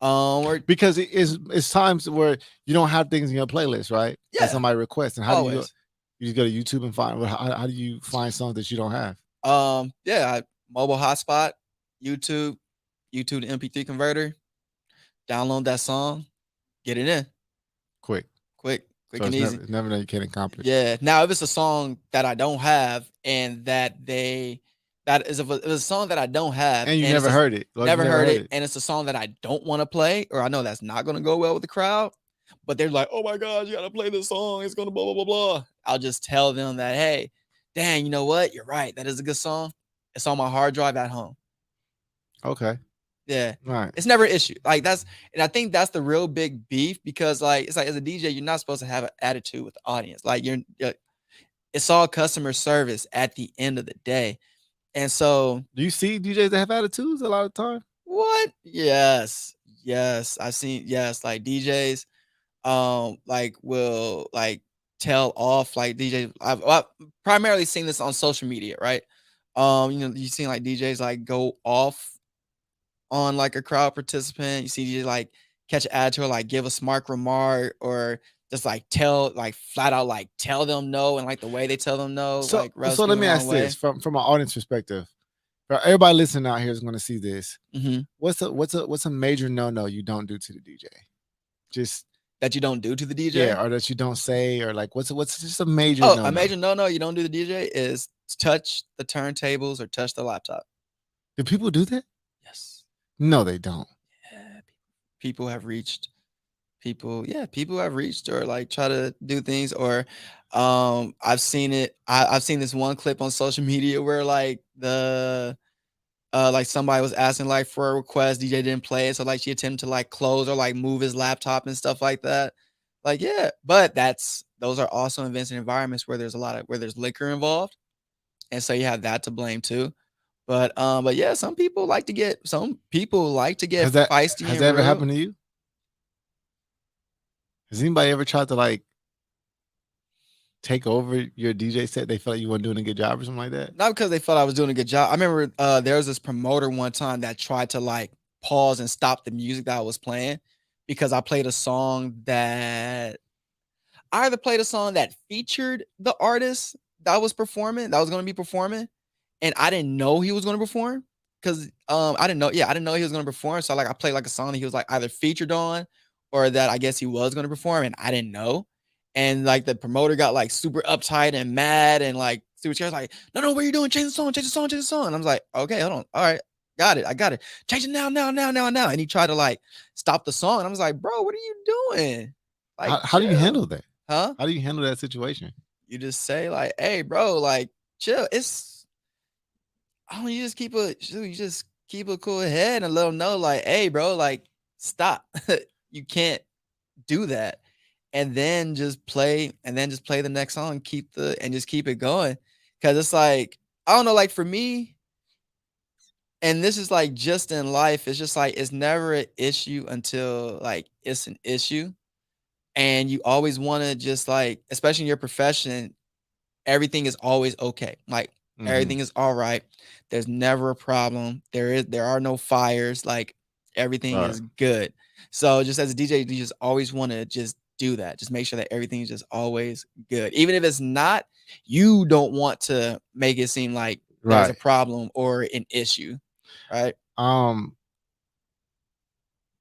Or because it's times where you don't have things in your playlist, right? Yeah. That somebody requests, and how do always. you just go to YouTube and find how do you find songs that you don't have? Mobile hotspot, YouTube to MP3 converter, download that song, get it in Quick. quick So and it's easy. never that you can't accomplish. Yeah. Now, if it's a song that I don't have and that is if it's a song that I don't have And you it's never heard it. Like, you never heard it, and it's a song that I don't want to play, or I know that's not going to go well with the crowd, but they're like, oh my God, you got to play this song. It's going to blah, blah, blah, blah. I'll just tell them that, hey, dang, you know what? You're right. That is a good song. It's on my hard drive at home. Okay. Yeah. Right. It's never an issue. And I think that's the real big beef, because it's like as a DJ, you're not supposed to have an attitude with the audience. Like it's all customer service at the end of the day. And so, do you see DJs that have attitudes a lot of the time? What? Yes. I've seen, yes, like DJs, like will like tell off like DJs. I've primarily seen this on social media, right? You've seen like DJs like go off on like a crowd participant. You see DJs like catch an attitude, or like give a smart remark, or just like flat out like tell them no, and like the way they tell them no, So rubs so let people me the ask wrong way. this from an audience perspective. For everybody listening out here is going to see this. What's a major no you don't do to the DJ? Just that you don't do to the DJ? Yeah, or that you don't say, or like what's just a major no? A major no you don't do to the DJ is touch the turntables or touch the laptop. Do people do that? Yes. No, they don't. Yeah, people have reached. People have reached, or like try to do things, or I've seen it. I've seen this one clip on social media where like like somebody was asking like for a request, DJ didn't play it, so like she attempted to like close or like move his laptop and stuff like that. Like, yeah, but those are also events and environments where there's liquor involved, and so you have that to blame too. But yeah, some people like to get Has feisty. Has that ever happened to you? Has anybody ever tried to like take over your DJ set? They felt like you weren't doing a good job or something like that? Not because they felt I was doing a good job. I remember there was this promoter one time that tried to like pause and stop the music that I was playing because I played a song that I either played a song that featured the artist that was going to be performing, and I didn't know he was going to perform because I didn't know he was going to perform. So like I played like a song that he was like either featured on or that I guess he was going to perform, and I didn't know. And like the promoter got like super uptight and mad and like super scared, like, no, what are you doing? Change the song. And I was like, okay, hold on. All right, got it. I got it. Change it now. And he tried to like stop the song. And I was like, bro, what are you doing? Like, how do you handle that? Huh? How do you handle that situation? You just say like, hey, bro, like chill. You just keep a cool head and let them know like, hey, bro, like stop. You can't do that. and then just play the next song, just keep it going. Cause it's like, I don't know, like for me, and this is like just in life, it's just like it's never an issue until like it's an issue. And you always want to just like, especially in your profession, everything is always okay. Like Mhm. everything is all right. There's never a problem. There are no fires. Like everything Right. is good. So just as a DJ, you just always want to just do that. Just make sure that everything is just always good. Even if it's not, you don't want to make it seem like there's a Right. problem or an issue. Right. Um,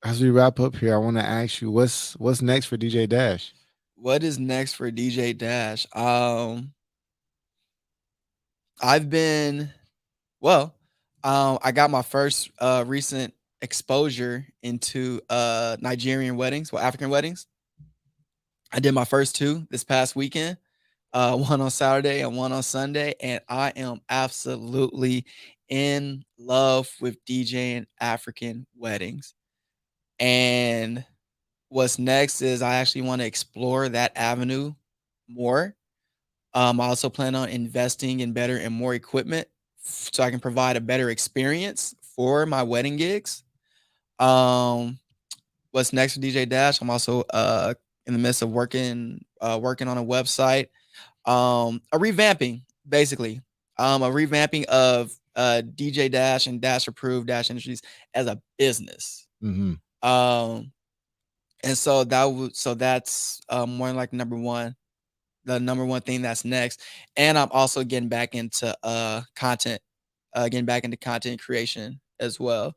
as we wrap up here, I want to ask you what's next for DJ Dash? What is next for DJ Dash? I've been Well, I got my first recent exposure into Nigerian weddings, well, African weddings. I did my first two this past weekend, one on Saturday and one on Sunday, and I am absolutely in love with DJing African weddings. And what's next is I actually want to explore that avenue more. I also plan on investing in better and more equipment so I can provide a better experience for my wedding gigs. Um, what's next for DJ Dash? I'm also in the midst of working on a website, a revamping basically, a revamping of DJ Dash and Dash Approved Dash Industries as a business. Mhm. Um, and so that's more like the number one thing that's next. And I'm also getting back into getting back into content creation as well.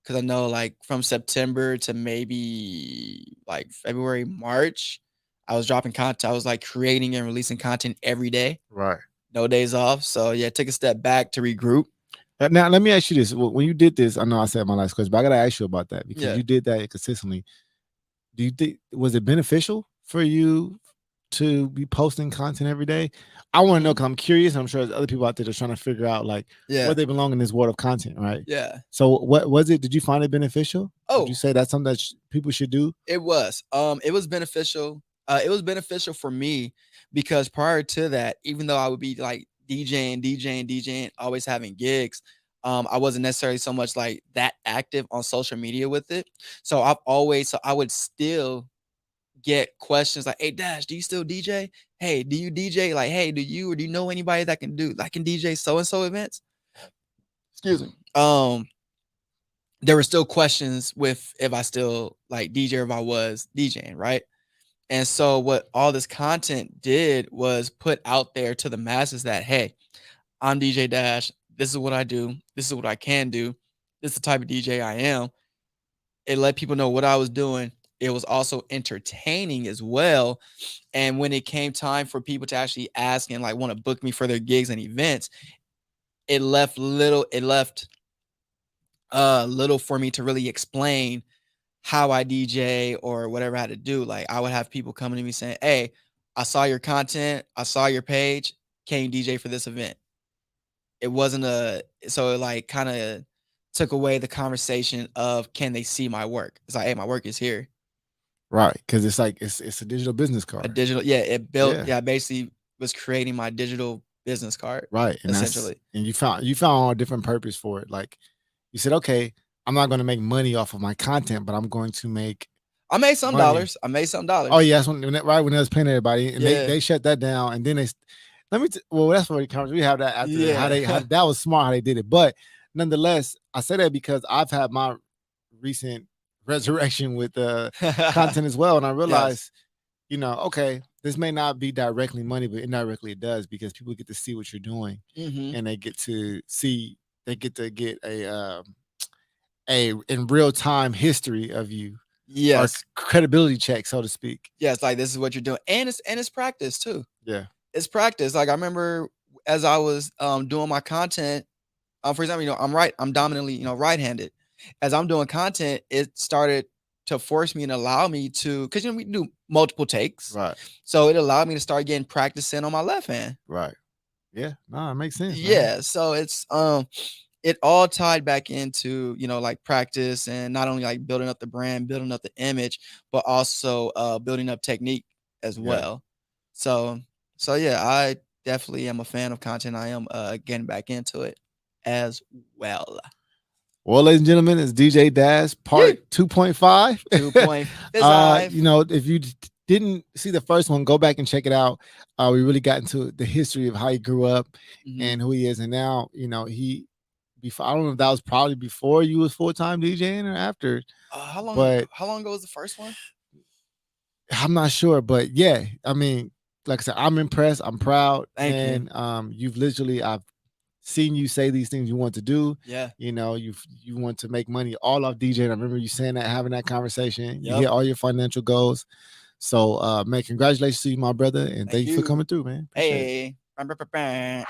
Cause I know like from September to maybe like February, March, I was dropping content. I was like creating and releasing content every day, Right. no days off. So yeah, take a step back to regroup. Now let me ask you this: when you did this, I know I said my last question, but I gotta ask you about that because Yeah. you did that consistently. Do you think was it beneficial for you to be posting content every day? I want to know Mhm. because I'm curious. I'm sure there's other people out there that's trying to figure out like where Yeah. they belong in this world of content, right? Yeah. So, what was it? Did you find it beneficial? Would you Oh, say that's something that people should do? it was. It was beneficial. It was beneficial for me because prior to that, even though I would be like DJing, always having gigs, I wasn't necessarily so much like that active on social media with it. So I would still get questions like, "Hey Dash, do you still DJ? Hey, do you DJ? Like, hey, do you know anybody that can DJ so and so events?" Excuse me. There were still questions with if I still like DJ or if I was DJing, right? And so what all this content did was put out there to the masses that, hey, I'm DJ Dash. This is what I do. This is what I can do. This is the type of DJ I am. It let people know what I was doing. It was also entertaining as well. And when it came time for people to actually ask and like want to book me for their gigs and events, it left little for me to really explain how I DJ or whatever I had to do. Like I would have people coming to me saying, "Hey, I saw your content, I saw your page. Can you DJ for this event?" It wasn't a so it like kind of took away the conversation of can they see my work? It's like, hey, my work is here. Right, because it's like it's a digital business A card. digital, yeah, Yeah, I basically was creating my digital business card, right, essentially. and you found a different purpose for it. Like you said, okay, I'm not going to make money off of my content, but I'm going to make I made some money. dollars. I made some Oh dollars. yeah, that's when they was paying everybody, and they Yeah. they shut that down, and then well, that's what it comes. We have that after that. How Yeah. that was smart how they did it, but nonetheless, I say that because I've had my recent resurrection with content as well, and I Yes. realized, okay, this may not be directly money, but indirectly it does because people get to see what you're doing, Mhm. and they get to get a in real time history of you or Yes. credibility check, so to speak. Yes, like, this is what you're doing, and it's practice too. Yeah. It's practice, like, I remember as I was, doing my content, for example, I'm dominantly, right-handed. As I'm doing content, it started to force me and allow me to, because we do multiple takes, Right. so it allowed me to start getting practice in on my left hand. Right. Yeah. No, it makes sense, man. Yeah, so it all tied back into, like, practice and not only, like, building up the brand, building up the image, but also, building up technique as Yeah. well. So yeah, I definitely am a fan of content. I am getting back into it as well. Well, ladies and gentlemen, it's DJ Dash part 2.5. 2.5. You know, if you didn't see the first one, go back and check it out. We really got into the history of how he grew up and who he is. And now, you know, before, I don't know if that was probably before you was full-time DJing or after. How long ago was the first one? I'm not sure, but yeah, I mean, like I said, I'm impressed. I'm proud. Thank you. You've literally, I've seen you say these things you want to do. Yeah. You know, you want to make money all off DJing. I remember you saying that, having that conversation. You Yep. hit all your financial goals. So, man, congratulations to you, my brother, and thank you for coming through, man. Appreciate it. Hey.